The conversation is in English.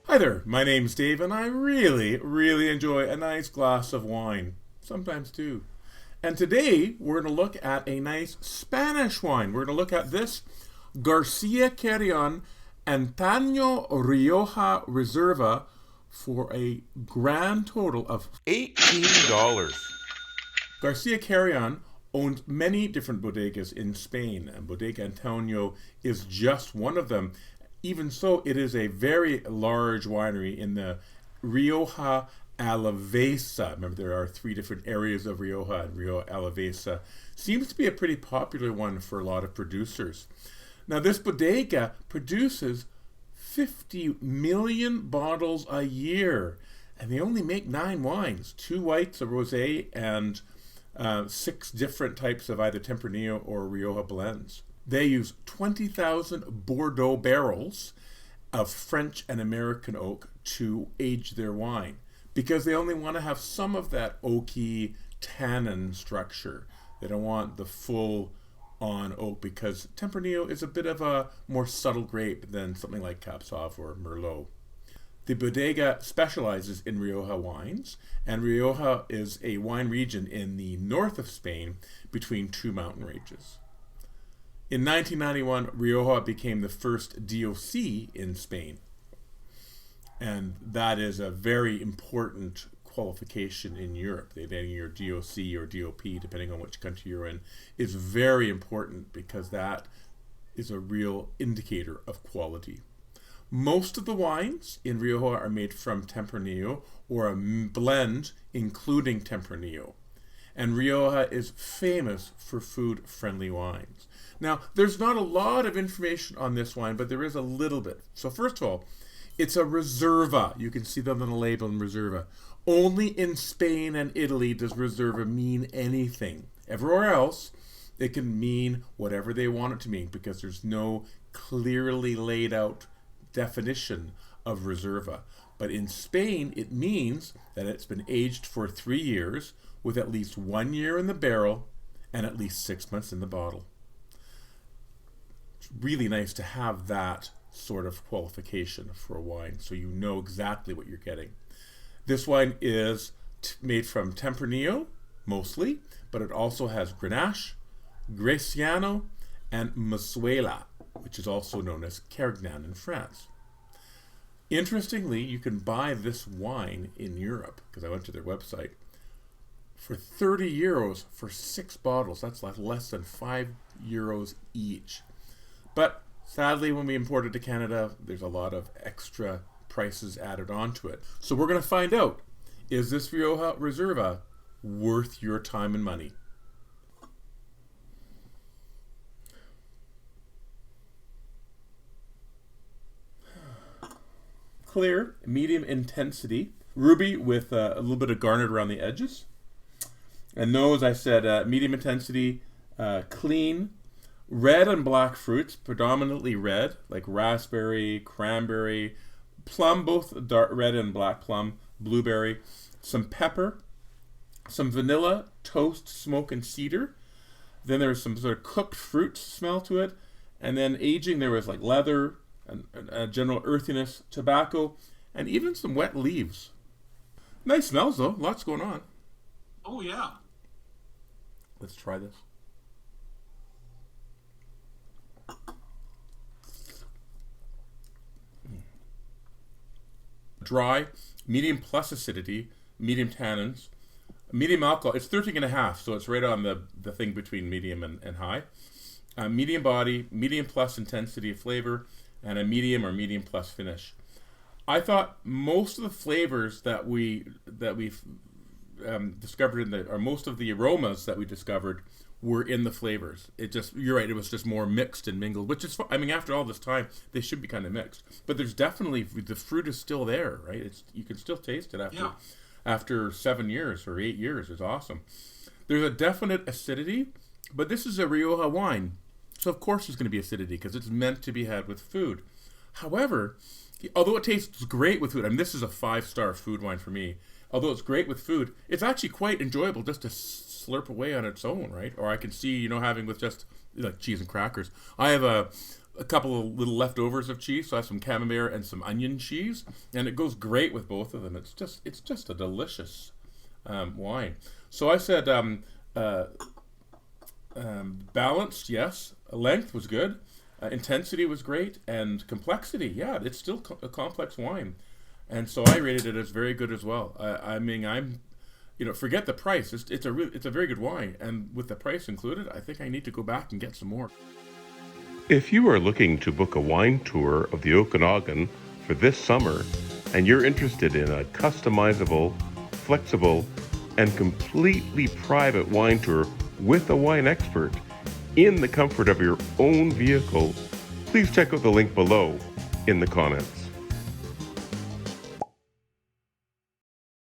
Hi there, my name's Dave, and I really enjoy a nice glass of wine. Sometimes two. And today we're going to look at a nice Spanish wine. We're going to look at this Garcia Carrion Antaño Rioja Reserva for a grand total of $18. Garcia Carrion owns many different bodegas in Spain, and Bodega Antonio is just one of them. Even so, it is a very large winery in the Rioja Alavesa. Remember, there are three different areas of Rioja, and Rioja Alavesa seems to be a pretty popular one for a lot of producers. Now, this bodega produces 50 million bottles a year, and they only make 9 wines, 2 whites, a rosé, and 6 different types of either Tempranillo or Rioja blends. They use 20,000 Bordeaux barrels of French and American oak to age their wine because they only want to have some of that oaky tannin structure. They don't want the full on oak because Tempranillo is a bit of a more subtle grape than something like Cab Sauv or Merlot. The bodega specializes in Rioja wines, and Rioja is a wine region in the north of Spain between 2 mountain ranges. In 1991, Rioja became the first DOC in Spain, and that is a very important qualification in Europe. Getting your DOC or DOP, depending on which country you're in, is very important because that is a real indicator of quality. Most of the wines in Rioja are made from Tempranillo or a blend including Tempranillo. And Rioja is famous for food-friendly wines. Now, there's not a lot of information on this wine, but there is a little bit. So first of all, it's a Reserva. You can see that on the label in Reserva. Only in Spain and Italy does Reserva mean anything. Everywhere else, it can mean whatever they want it to mean because there's no clearly laid out definition of Reserva. But in Spain, it means that it's been aged for 3 years with at least 1 year in the barrel and at least 6 months in the bottle. It's really nice to have that sort of qualification for a wine so you know exactly what you're getting. This wine is made from Tempranillo, mostly, but it also has Grenache, Graciano, and Mosuela, which is also known as Carignan in France. Interestingly, you can buy this wine in Europe, because I went to their website, for 30 euros for 6 bottles. That's like less than 5 euros each. But sadly, when we import it to Canada, there's a lot of extra prices added onto it. So we're going to find out, is this Rioja Reserva worth your time and money? Clear, medium intensity, ruby with a little bit of garnet around the edges. And those, I said, medium intensity, clean, red and black fruits, predominantly red, like raspberry, cranberry, plum, both dark red and black plum, blueberry, some pepper, some vanilla, toast, smoke, and cedar. Then there's some sort of cooked fruit smell to it. And then aging, there was like leather, and a general earthiness, tobacco, and even some wet leaves. Nice smells though, lots going on. Oh, yeah. Let's try this. Dry, medium plus acidity, medium tannins, medium alcohol. It's 13.5, so it's right on the thing between medium and high. Medium body, medium plus intensity of flavor, and a medium or medium plus finish. I thought most of the flavors that we've discovered or most of the aromas that we discovered were in the flavors. You're right, it was just more mixed and mingled, which is, I mean, after all this time, they should be kind of mixed. But there's definitely, the fruit is still there, right? You can still taste it after 7 years or 8 years. It's awesome. There's a definite acidity, but this is a Rioja wine. So of course there's going to be acidity because it's meant to be had with food. However, although it tastes great with food, I mean, this is a 5-star food wine for me. Although it's great with food, it's actually quite enjoyable just to slurp away on its own, right? Or I can see, having with just like cheese and crackers. I have a couple of little leftovers of cheese, so I have some camembert and some onion cheese, and it goes great with both of them. It's just a delicious wine. So I said balanced, yes. Length was good. Intensity was great, and complexity, yeah, it's still a complex wine, and so I rated it as very good as well. Forget the price. It's a very good wine, and with the price included, I think I need to go back and get some more. If you are looking to book a wine tour of the Okanagan for this summer, and you're interested in a customizable, flexible, and completely private wine tour with a wine expert in the comfort of your own vehicle, please check out the link below in the comments.